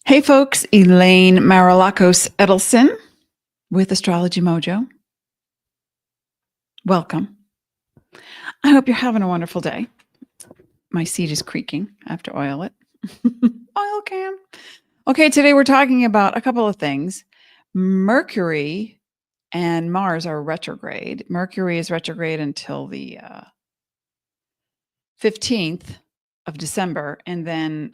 Hey folks, Elaine Marolakos Edelson with AstrologyMojo. Welcome. I hope you're having a wonderful day. My seat is creaking. I have to oil it. Oil can. Okay, today we're talking about a couple of things. Mercury and Mars are retrograde. Mercury is retrograde until the 15th of December, and then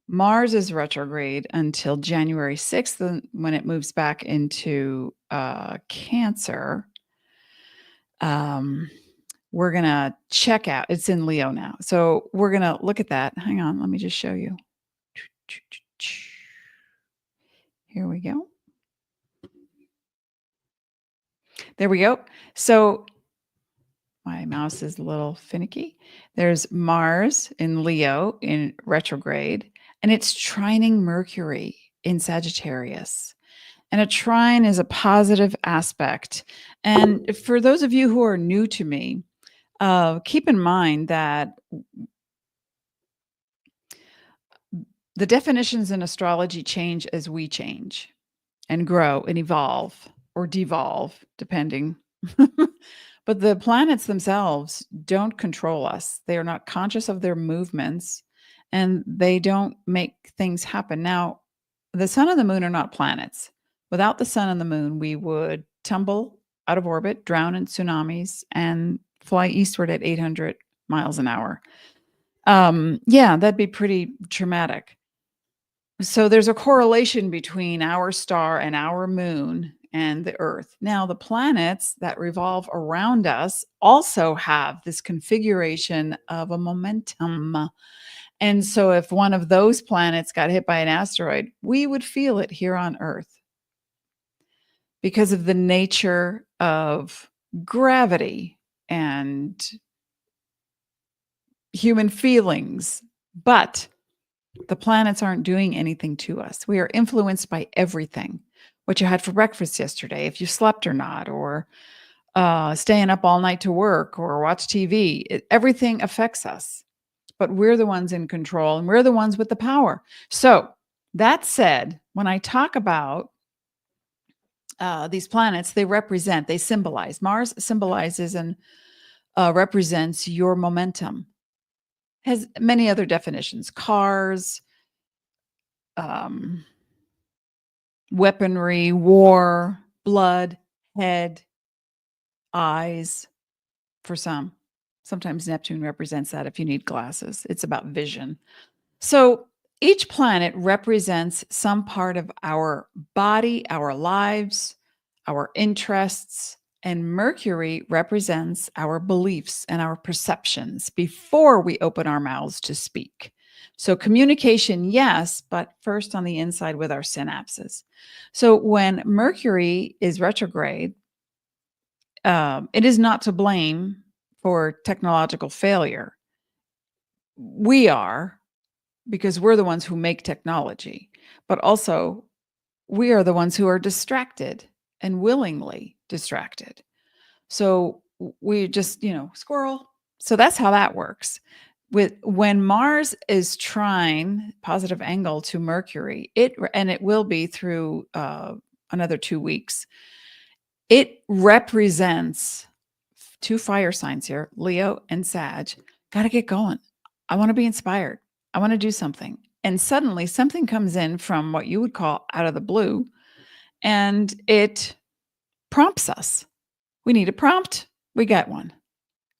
Mars is retrograde until January 6th when it moves back into Cancer. We're going to check out. It's in Leo now. So we're going to look at that. Hang on. Let me just show you. Here we go. There we go. So my mouse is a little finicky. There's Mars in Leo in retrograde, and it's trining Mercury in Sagittarius. And a trine is a positive aspect. And for those of you who are new to me, keep in mind that the definitions in astrology change as we change and grow and evolve or devolve, depending. But the planets themselves don't control us. They are not conscious of their movements, and they don't make things happen. Now, the sun and the moon are not planets. Without the sun and the moon, we would tumble out of orbit, drown in tsunamis, and fly eastward at 800 miles an hour. Yeah, that'd be pretty traumatic. So there's a correlation between our star and our moon and the Earth. Now, the planets that revolve around us also have this configuration of a momentum. And so if one of those planets got hit by an asteroid, we would feel it here on Earth because of the nature of gravity and human feelings. But the planets aren't doing anything to us. We are influenced by everything. What you had for breakfast yesterday, if you slept or not, or staying up all night to work or watch TV, everything affects us. But we're the ones in control, and we're the ones with the power. So that said, when I talk about these planets, they symbolize. Mars symbolizes and represents your momentum. Has many other definitions: cars, weaponry, war, blood, head, eyes for some. Sometimes Neptune represents that if you need glasses. It's about vision. So each planet represents some part of our body, our lives, our interests, and Mercury represents our beliefs and our perceptions before we open our mouths to speak. So communication, yes, but first on the inside with our synapses. So when Mercury is retrograde, it is not to blame for technological failure. We are, because we're the ones who make technology, but also we are the ones who are distracted and willingly distracted. So we just, squirrel. So that's how that works. When Mars is trine, positive angle to Mercury, it will be through another 2 weeks. It represents two fire signs here, Leo and Sag. Got to get going. I want to be inspired. I want to do something. And suddenly something comes in from what you would call out of the blue, and it prompts us. We need a prompt. We get one.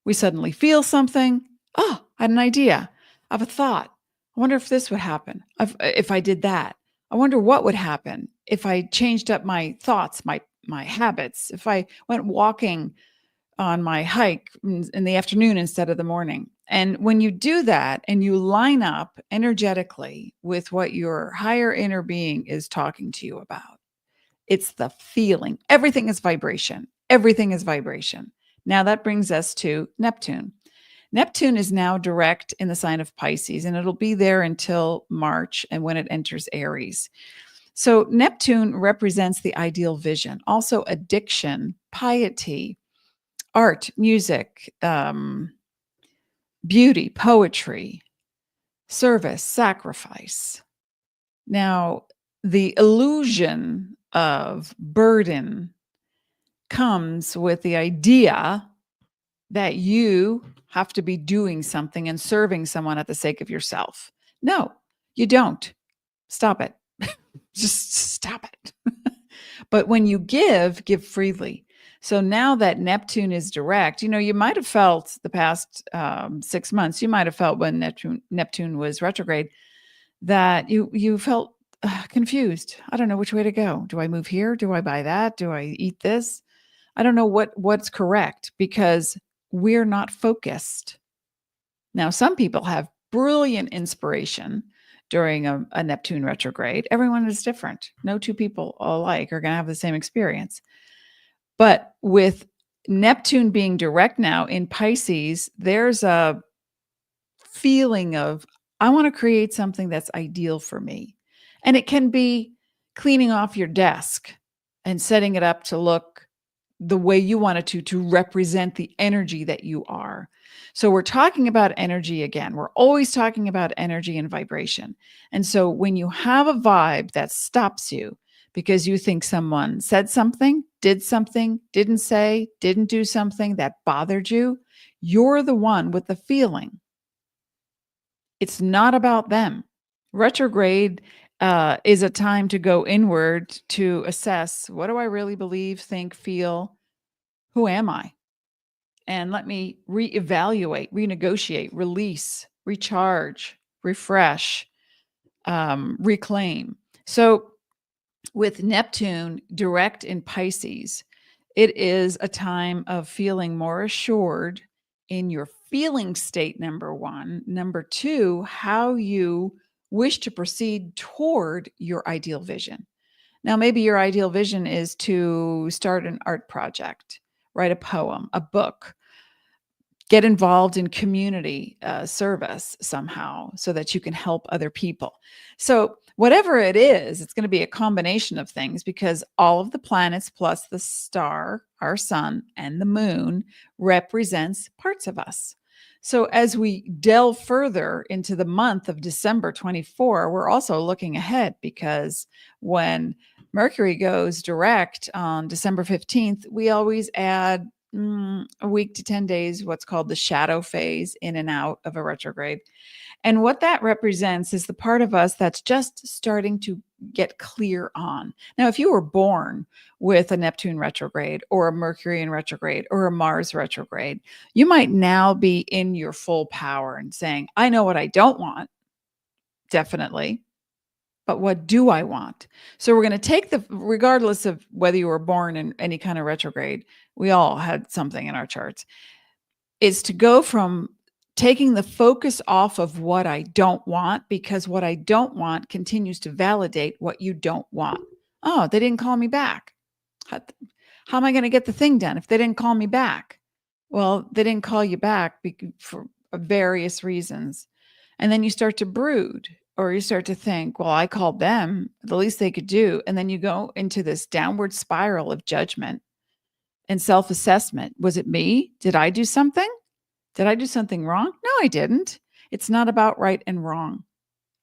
We suddenly feel something. Oh, I had an idea. I have a thought. I wonder if this would happen. If I did that. I wonder what would happen if I changed up my thoughts, my habits, if I went walking on my hike in the afternoon instead of the morning. And when you do that and you line up energetically with what your higher inner being is talking to you about, it's the feeling. Everything is vibration. Everything is vibration. Now that brings us to Neptune. Neptune is now direct in the sign of Pisces, and it'll be there until March and when it enters Aries. So Neptune represents the ideal vision, also addiction, piety, art, music, beauty, poetry, service, sacrifice. Now, the illusion of burden comes with the idea that you have to be doing something and serving someone at the sake of yourself. No, you don't. Stop it. Just stop it. But when you give freely. So now that Neptune is direct, you might have felt the past 6 months, you might have felt when Neptune was retrograde, that you felt confused. I don't know which way to go. Do I move here? Do I buy that? Do I eat this? I don't know what's correct, because we're not focused. Now, some people have brilliant inspiration during a Neptune retrograde. Everyone is different. No two people alike are going to have the same experience. But with Neptune being direct now in Pisces, there's a feeling of, I want to create something that's ideal for me. And it can be cleaning off your desk and setting it up to look the way you want it to represent the energy that you are. So we're talking about energy again. We're always talking about energy and vibration. And so when you have a vibe that stops you because you think someone said something, didn't say, didn't do something that bothered you, you're the one with the feeling. It's not about them. Retrograde is a time to go inward to assess, what do I really believe, think, feel? Who am I? And let me reevaluate, renegotiate, release, recharge, refresh, reclaim. So with Neptune direct in Pisces, it is a time of feeling more assured in your feeling state, number one. Number two, how you wish to proceed toward your ideal vision. Now, maybe your ideal vision is to start an art project, write a poem, a book, get involved in community service somehow so that you can help other people. So whatever it is, it's going to be a combination of things, because all of the planets plus the star, our sun, and the moon represents parts of us. So as we delve further into the month of December 24, we're also looking ahead, because when Mercury goes direct on December 15th, we always add a week to 10 days, what's called the shadow phase, in and out of a retrograde. And what that represents is the part of us that's just starting to get clear on. Now, if you were born with a Neptune retrograde or a Mercury in retrograde or a Mars retrograde, you might now be in your full power and saying, I know what I don't want, definitely. But what do I want? So we're going to take regardless of whether you were born in any kind of retrograde, we all had something in our charts, is to go from taking the focus off of what I don't want, because what I don't want continues to validate what you don't want. Oh, they didn't call me back. How am I going to get the thing done if they didn't call me back? Well, they didn't call you back for various reasons. And then you start to brood, or you start to think, well, I called them, the least they could do. And then you go into this downward spiral of judgment and self-assessment. Was it me? Did I do something? Did I do something wrong? No, I didn't. It's not about right and wrong.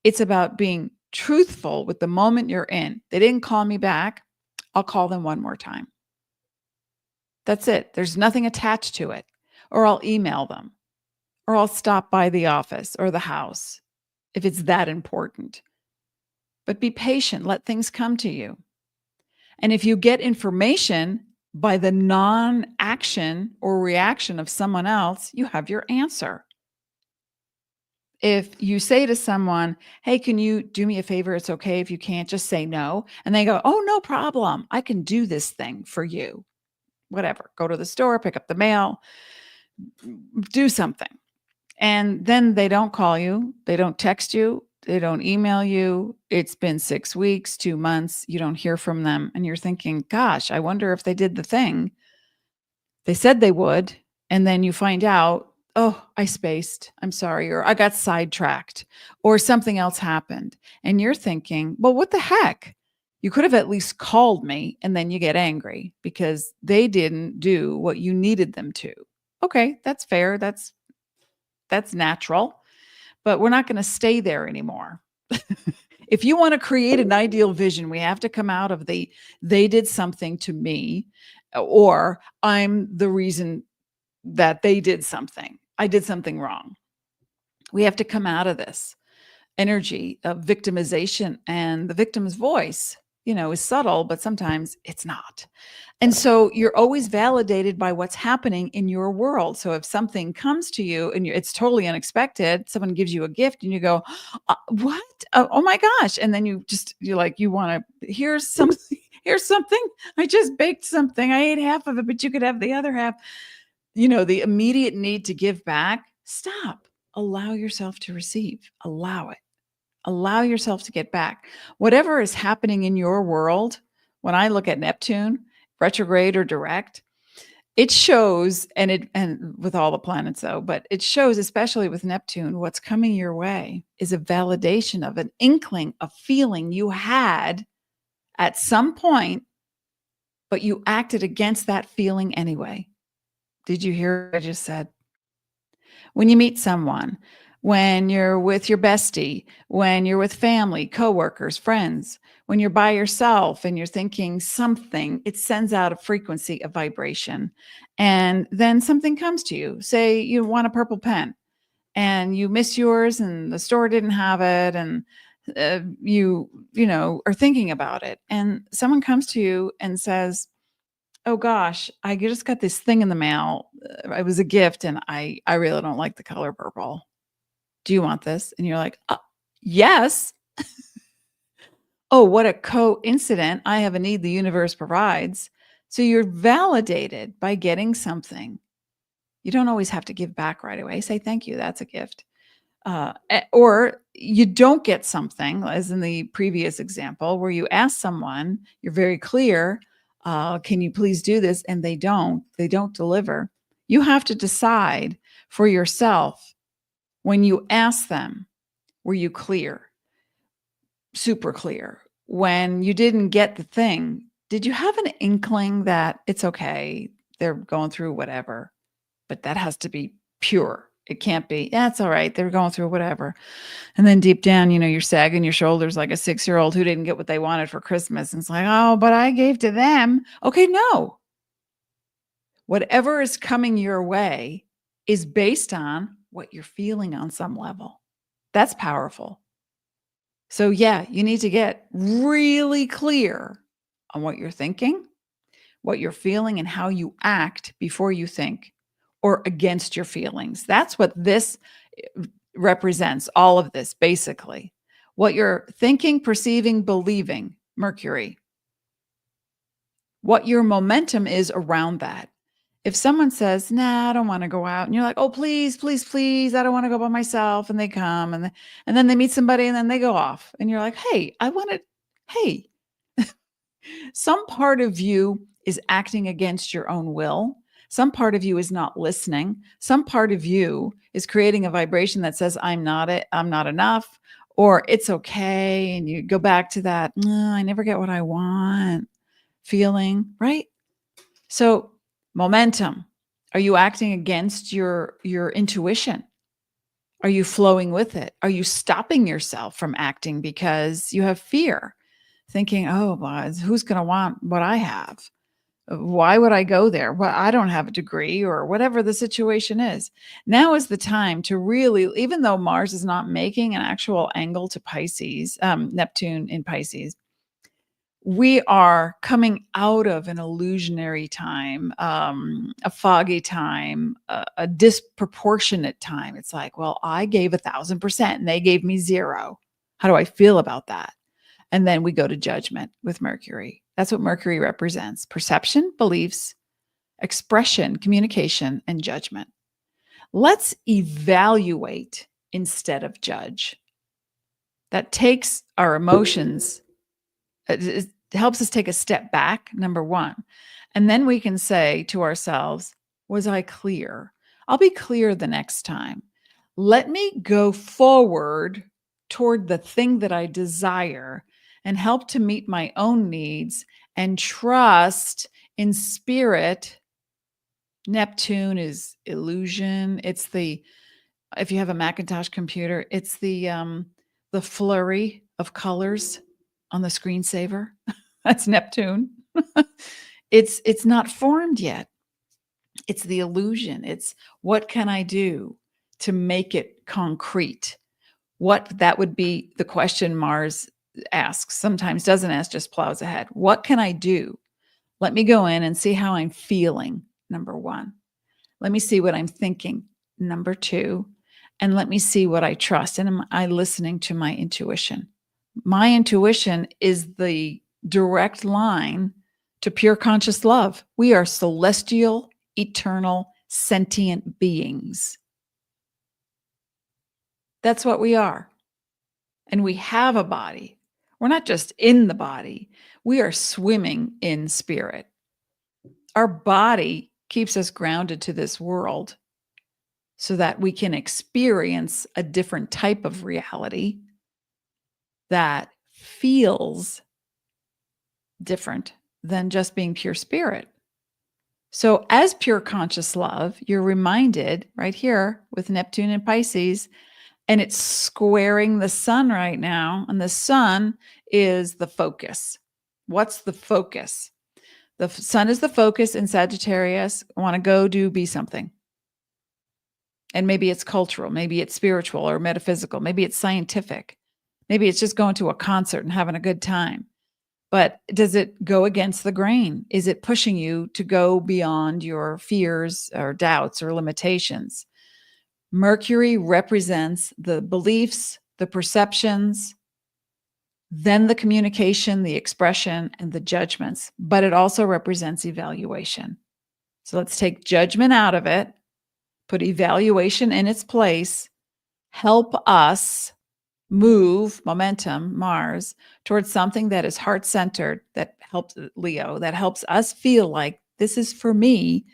It's about being truthful with the moment you're in. They didn't call me back. I'll call them one more time. That's it. There's nothing attached to it. Or I'll email them. Or I'll stop by the office or the house if it's that important. But be patient. Let things come to you. And if you get information by the non-action or reaction of someone else, you have your answer. If you say to someone, hey, can you do me a favor? It's okay if you can't, just say no. And they go, oh, no problem. I can do this thing for you. Whatever. Go to the store, pick up the mail, do something. And then they don't call you. They don't text you. They don't email you. It's been 6 weeks, 2 months. You don't hear from them. And you're thinking, gosh, I wonder if they did the thing they said they would. And then you find out, oh, I spaced. I'm sorry. Or I got sidetracked, or something else happened. And you're thinking, well, what the heck? You could have at least called me. And then you get angry because they didn't do what you needed them to. Okay, that's fair. That's natural. But we're not going to stay there anymore. If you want to create an ideal vision, we have to come out of the they did something to me, or I'm the reason that they did something. I did something wrong. We have to come out of this energy of victimization, and the victim's voice, is subtle, but sometimes it's not. And so you're always validated by what's happening in your world. So if something comes to you and it's totally unexpected, someone gives you a gift and you go, what? Oh my gosh. And then you're like, you want to, here's something, here's something. I just baked something. I ate half of it, but you could have the other half. The immediate need to give back. Stop. Allow yourself to receive. Allow it. Allow yourself to get back. Whatever is happening in your world, when I look at Neptune, retrograde or direct, it shows, and with all the planets though, but it shows, especially with Neptune, what's coming your way is a validation of an inkling, a feeling you had at some point, but you acted against that feeling anyway. Did you hear what I just said? When you meet someone, when you're with your bestie, when you're with family, coworkers, friends, when you're by yourself and you're thinking something, it sends out a frequency, a vibration. And then something comes to you. Say you want a purple pen and you miss yours and the store didn't have it, and you are thinking about it. And someone comes to you and says, oh gosh, I just got this thing in the mail. It was a gift and I really don't like the color purple. Do you want this? And you're like, yes. Oh, what a coincidence. I have a need the universe provides. So you're validated by getting something. You don't always have to give back right away. Say thank you. That's a gift. Or you don't get something, as in the previous example, where you ask someone, you're very clear, can you please do this? And they don't deliver. You have to decide for yourself, when you ask them, were you clear? Super clear. When you didn't get the thing, did you have an inkling that it's okay, they're going through whatever? But that has to be pure. It can't be, that's all right, they're going through whatever. And then deep down, you're sagging your shoulders like a 6-year-old who didn't get what they wanted for Christmas. And it's like, oh, but I gave to them. Okay, no. Whatever is coming your way is based on what you're feeling on some level. That's powerful. So yeah, you need to get really clear on what you're thinking, what you're feeling, and how you act before you think, or against your feelings. That's what this represents, all of this, basically. What you're thinking, perceiving, believing, Mercury. What your momentum is around that. If someone says, nah, I don't want to go out, and you're like, oh, please, please, please, I don't want to go by myself, and they come, and then they meet somebody, and then they go off, and you're like, hey, hey, some part of you is acting against your own will. Some part of you is not listening. Some part of you is creating a vibration that says, I'm not enough, or it's okay. And you go back to that, I never get what I want feeling, right? So momentum. Are you acting against your intuition? Are you flowing with it? Are you stopping yourself from acting because you have fear? Thinking, oh, well, who's going to want what I have? Why would I go there? Well, I don't have a degree, or whatever the situation is. Now is the time to really, even though Mars is not making an actual angle to Pisces, Neptune in Pisces, we are coming out of an illusionary time, a foggy time, a disproportionate time. It's like, well, I gave 1,000% and they gave me 0. How do I feel about that? And then we go to judgment with Mercury. That's what Mercury represents: perception, beliefs, expression, communication, and judgment. Let's evaluate instead of judge. That takes our emotions, it helps us take a step back, number one. And then we can say to ourselves, was I clear? I'll be clear the next time. Let me go forward toward the thing that I desire and help to meet my own needs and trust in spirit. Neptune is illusion. It's if you have a Macintosh computer, it's the flurry of colors on the screensaver. That's Neptune. It's not formed yet. It's the illusion. It's what can I do to make it concrete? What that would be the question Mars asks, sometimes doesn't ask, just plows ahead. What can I do? Let me go in and see how I'm feeling, number one. Let me see what I'm thinking, number two. And let me see what I trust. And am I listening to my intuition? My intuition is the direct line to pure conscious love. We are celestial, eternal, sentient beings. That's what we are. And we have a body. We're not just in the body. We are swimming in spirit. Our body keeps us grounded to this world so that we can experience a different type of reality that feels different than just being pure spirit. So as pure conscious love, you're reminded right here with Neptune and Pisces, and it's squaring the sun right now. And the sun is the focus. What's the focus? The sun is the focus in Sagittarius. I want to go be something. And maybe it's cultural, maybe it's spiritual or metaphysical, maybe it's scientific. Maybe it's just going to a concert and having a good time. But does it go against the grain? Is it pushing you to go beyond your fears or doubts or limitations? Mercury represents the beliefs, the perceptions, then the communication, the expression, and the judgments. But it also represents evaluation. So let's take judgment out of it, put evaluation in its place, help us move momentum, Mars, towards something that is heart-centered, that helps Leo, that helps us feel like this is for me.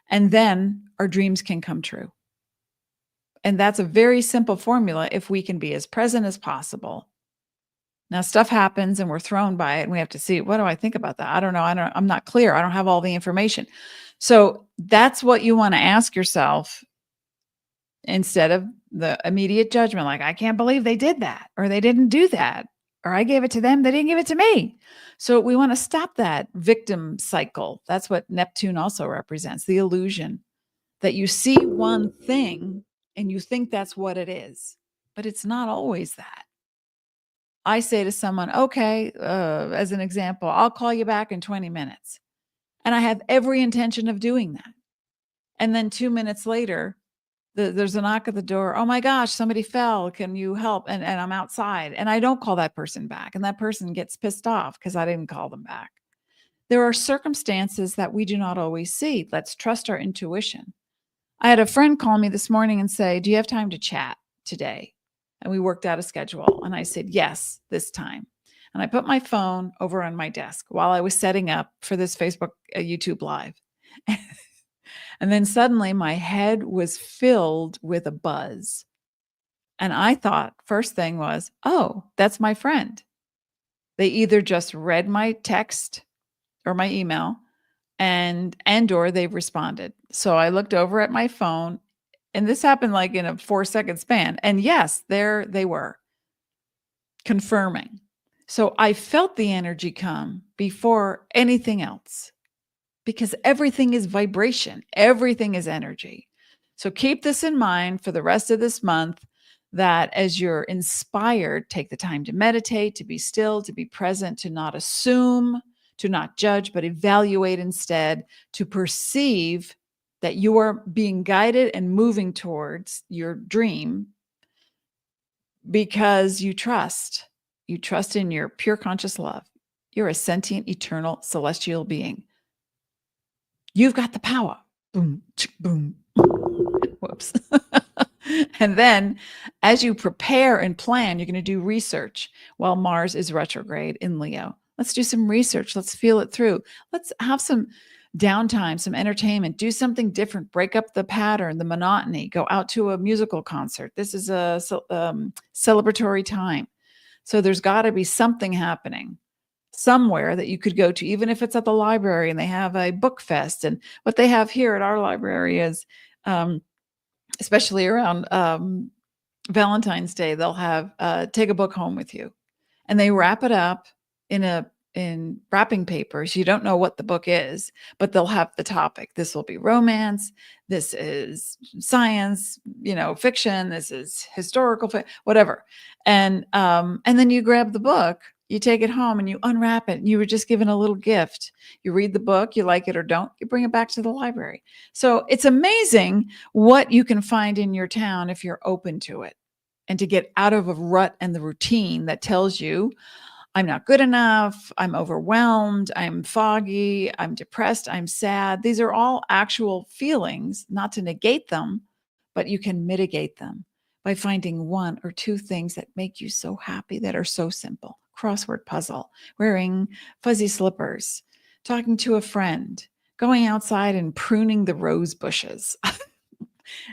And then our dreams can come true. And that's a very simple formula if we can be as present as possible. Now, stuff happens and we're thrown by it and we have to see, what do I think about that? I don't know. I'm not clear. I don't have all the information. So that's what you want to ask yourself instead of the immediate judgment, like, I can't believe they did that, or they didn't do that, or I gave it to them, they didn't give it to me. So we want to stop that victim cycle. That's what Neptune also represents, the illusion that you see one thing and you think that's what it is, but it's not always that. I say to someone, okay, as an example, I'll call you back in 20 minutes. And I have every intention of doing that. And then 2 minutes later, there's a knock at the door. Oh my gosh, somebody fell. Can you help? And I'm outside and I don't call that person back. And that person gets pissed off because I didn't call them back. There are circumstances that we do not always see. Let's trust our intuition. I had a friend call me this morning and say, do you have time to chat today? And we worked out a schedule. And I said, yes, this time. And I put my phone over on my desk while I was setting up for this Facebook, YouTube Live. And then suddenly my head was filled with a buzz. And I thought, first thing was, oh, that's my friend. They either just read my text or my email or they've responded. So I looked over at my phone, and this happened like in a 4-second span. And yes, there they were, confirming. So I felt the energy come before anything else, because everything is vibration. Everything is energy. So keep this in mind for the rest of this month, that as you're inspired, take the time to meditate, to be still, to be present, to not assume, to not judge, but evaluate instead, to perceive that you are being guided and moving towards your dream because you trust. You trust in your pure conscious love. You're a sentient, eternal, celestial being. You've got the power. Boom, boom. Whoops. And then as you prepare and plan, you're going to do research while Mars is retrograde in Leo. Let's do some research. Let's feel it through. Let's have some downtime, some entertainment, do something different, break up the pattern, the monotony, go out to a musical concert. This is a celebratory time. So there's got to be something happening somewhere that you could go to, even if it's at the library and they have a book fest. And what they have here at our library is, especially around Valentine's Day, they'll have take a book home with you. and they wrap it up in wrapping paper. So you don't know what the book is, but they'll have the topic. This will be romance. This is science, fiction. This is historical, whatever. And then you grab the book, you take it home and you unwrap it. And you were just given a little gift. You read the book, you like it or don't, you bring it back to the library. So it's amazing what you can find in your town if you're open to it, and to get out of a rut and the routine that tells you, I'm not good enough, I'm overwhelmed, I'm foggy, I'm depressed, I'm sad. These are all actual feelings, not to negate them, but you can mitigate them by finding one or two things that make you so happy, that are so simple. Crossword puzzle, wearing fuzzy slippers, talking to a friend, going outside and pruning the rose bushes.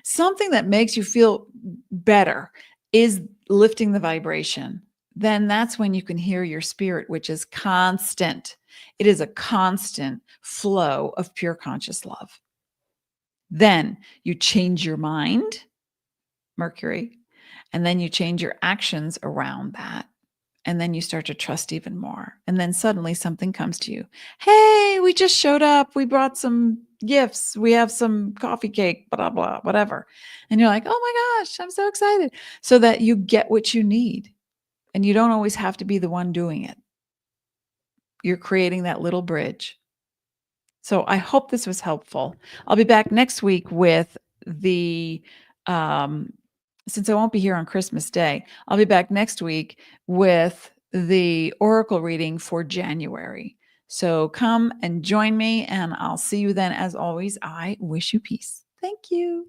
Something that makes you feel better is lifting the vibration. Then that's when you can hear your spirit, which is constant. It is a constant flow of pure conscious love. Then you change your mind, Mercury, and then you change your actions around that. And then you start to trust even more. And then suddenly something comes to you. Hey, we just showed up. We brought some gifts. We have some coffee cake, blah, blah, whatever. And you're like, oh my gosh, I'm so excited. So that you get what you need. And you don't always have to be the one doing it. You're creating that little bridge. So I hope this was helpful. I'll be back next week with the, since I won't be here on Christmas Day, I'll be back next week with the oracle reading for January. So come and join me, and I'll see you then. As always, I wish you peace. Thank you.